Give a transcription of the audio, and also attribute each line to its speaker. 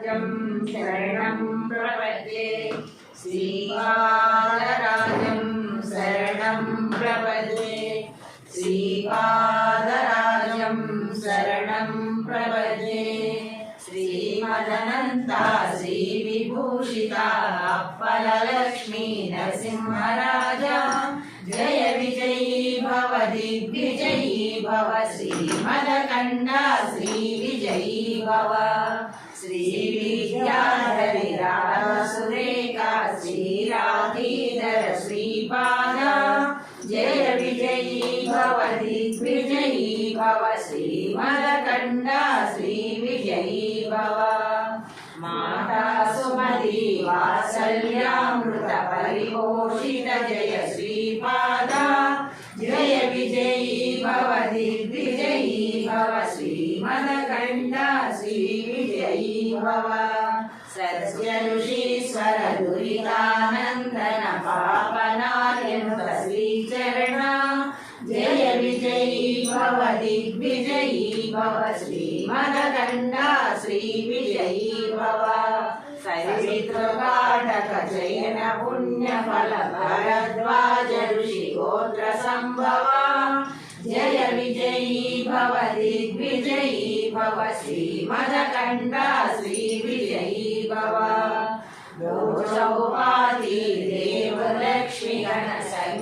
Speaker 1: शरणं प्रपद्ये श्रीपादराजं शरणं प्रपद्ये श्रीपादराजं शरणं प्रपद्ये श्रीमदनन्ता श्रीविभूषिता अप्पलक्ष्मी नरसिंहराजा जय विजयी भव दिग्विजयी भव श्रीमदकण्डा श्रीविजयी भव श्रीविद्याधरी राधासुरेखा श्रीराधीधर श्रीपादा जय विजयी भव दिग्विजयी भव श्रीमदकण्डा श्रीविजयी भव माता सुमति वात्सल्यामृत परिपोषित जय श्रीपादा जय विजयी भव दिग्विजयी भव श्रीमदकण्डा श्रीविजयी भव सत्य ऋषीश्वर दुरितानन्दन पापनाशक श्रीचरण जय विजयी भव दिग्विजयी भव श्रीमदकण्डा श्रीविजयी भव सरितृकाटक जयन पुण्यफल भरद्वाज ऋषि गोत्र संभव जय विजयी भव दिग्विजयी भव श्रीमदकण्डा श्रीविजयी भव चौपाती देव लक्ष्मी गण